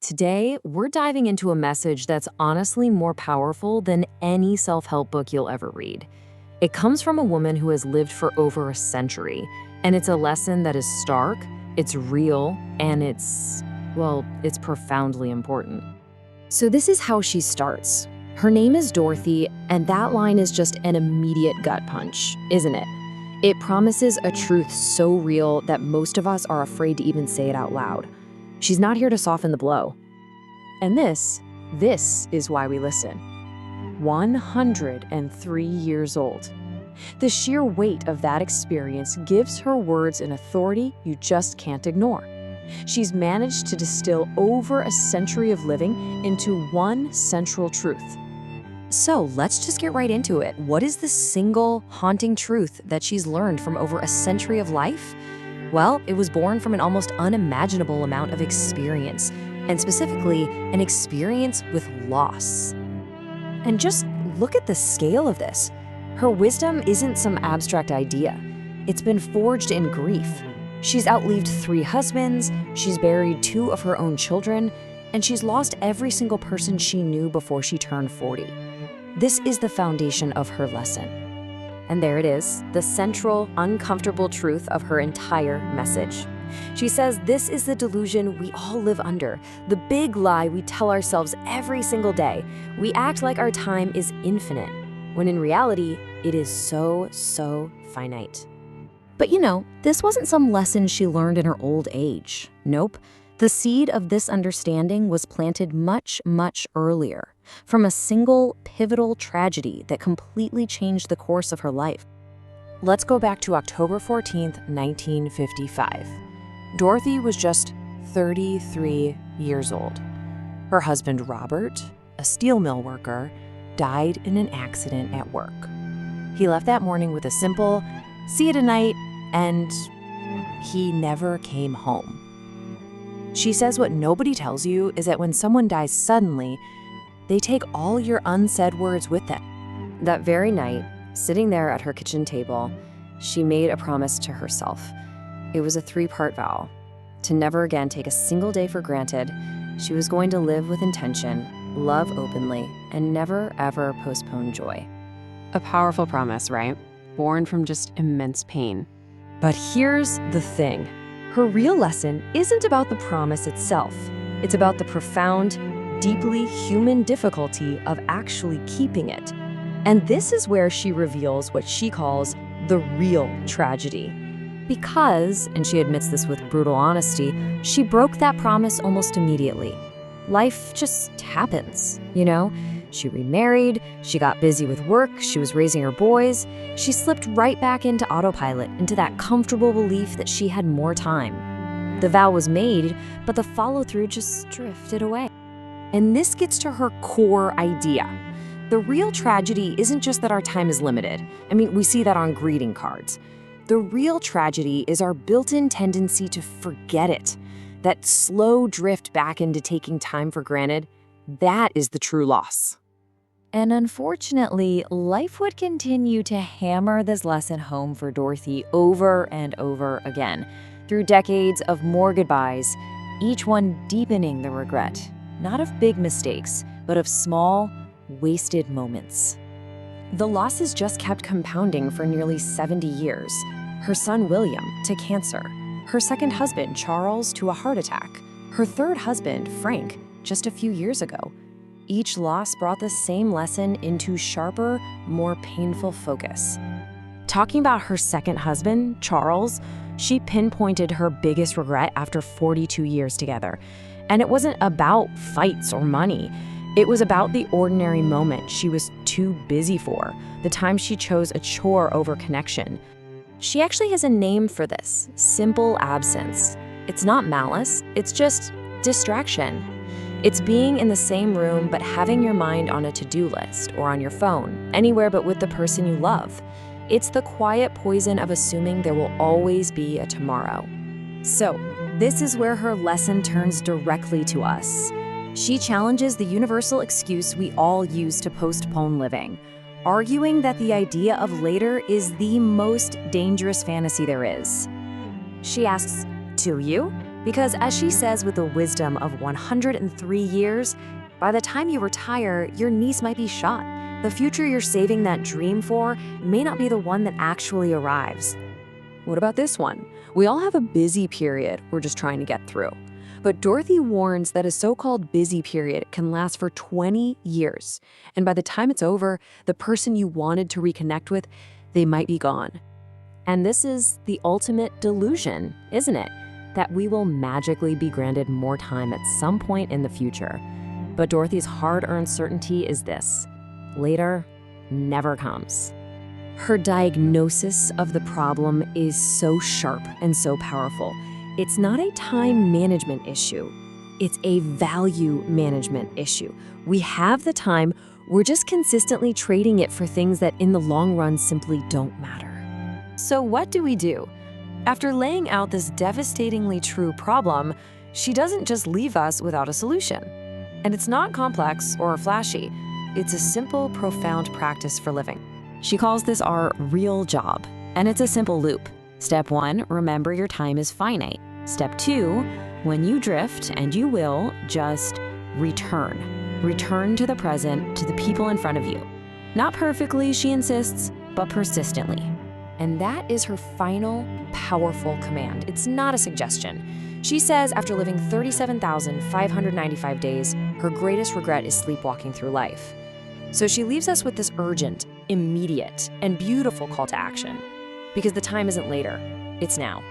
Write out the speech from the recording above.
Today, we're diving into a message that's honestly more powerful than any self-help book you'll ever read. It comes from a woman who has lived for over a century, and it's a lesson that is stark, it's real, and it's profoundly important. So this is how she starts. Her name is Dorothy, and that line is just an immediate gut punch, isn't it? It promises a truth so real that most of us are afraid to even say it out loud. She's not here to soften the blow. And this is why we listen. 103 years old. The sheer weight of that experience gives her words an authority you just can't ignore. She's managed to distill over a century of living into one central truth. So let's just get right into it. What is the single haunting truth that she's learned from over a century of life? Well, it was born from an almost unimaginable amount of experience, and specifically, an experience with loss. And just look at the scale of this. Her wisdom isn't some abstract idea. It's been forged in grief. She's outlived 3 husbands, she's buried 2 of her own children, and she's lost every single person she knew before she turned 40. This is the foundation of her lesson. And there it is, the central, uncomfortable truth of her entire message. She says this is the delusion we all live under, the big lie we tell ourselves every single day. We act like our time is infinite, when in reality, it is so finite. But this wasn't some lesson she learned in her old age. Nope. The seed of this understanding was planted much earlier, from a single pivotal tragedy that completely changed the course of her life. Let's go back to October 14th, 1955. Dorothy was just 33 years old. Her husband, Robert, a steel mill worker, died in an accident at work. He left that morning with a simple, "See you tonight," and he never came home. She says what nobody tells you is that when someone dies suddenly, they take all your unsaid words with them. That very night, sitting there at her kitchen table, she made a promise to herself. It was a 3-part vow. To never again take a single day for granted, she was going to live with intention, love openly, and never ever postpone joy. A powerful promise, right? Born from just immense pain. But here's the thing. Her real lesson isn't about the promise itself. It's about the profound, deeply human difficulty of actually keeping it. And this is where she reveals what she calls the real tragedy. Because, and she admits this with brutal honesty, she broke that promise almost immediately. Life just happens, She remarried, she got busy with work, she was raising her boys. She slipped right back into autopilot, into that comfortable belief that she had more time. The vow was made, but the follow-through just drifted away. And this gets to her core idea. The real tragedy isn't just that our time is limited. We see that on greeting cards. The real tragedy is our built-in tendency to forget it. That slow drift back into taking time for granted, that is the true loss. And unfortunately, life would continue to hammer this lesson home for Dorothy over and over again, through decades of more goodbyes, each one deepening the regret, not of big mistakes, but of small, wasted moments. The losses just kept compounding for nearly 70 years. Her son, William, to cancer. Her second husband, Charles, to a heart attack. Her third husband, Frank, just a few years ago. Each loss brought the same lesson into sharper, more painful focus. Talking about her second husband, Charles, she pinpointed her biggest regret after 42 years together. And it wasn't about fights or money. It was about the ordinary moment she was too busy for, the time she chose a chore over connection. She actually has a name for this, simple absence. It's not malice, it's just distraction. It's being in the same room but having your mind on a to-do list or on your phone, anywhere but with the person you love. It's the quiet poison of assuming there will always be a tomorrow. So, this is where her lesson turns directly to us. She challenges the universal excuse we all use to postpone living, arguing that the idea of later is the most dangerous fantasy there is. She asks, "Do you? Because as she says with the wisdom of 103 years, by the time you retire, your niece might be shot. The future you're saving that dream for may not be the one that actually arrives. What about this one? We all have a busy period we're just trying to get through. But Dorothy warns that a so-called busy period can last for 20 years. And by the time it's over, the person you wanted to reconnect with, they might be gone. And this is the ultimate delusion, isn't it? That we will magically be granted more time at some point in the future. But Dorothy's hard-earned certainty is this: later never comes. Her diagnosis of the problem is so sharp and so powerful. It's not a time management issue. It's a value management issue. We have the time, we're just consistently trading it for things that in the long run simply don't matter. So what do we do? After laying out this devastatingly true problem, she doesn't just leave us without a solution. And it's not complex or flashy. It's a simple, profound practice for living. She calls this our real job, and it's a simple loop. Step 1, remember your time is finite. Step 2, when you drift, and you will, just return. Return to the present, to the people in front of you. Not perfectly, she insists, but persistently. And that is her final, powerful command. It's not a suggestion. She says after living 37,595 days, her greatest regret is sleepwalking through life. So she leaves us with this urgent, immediate, and beautiful call to action. Because the time isn't later, it's now.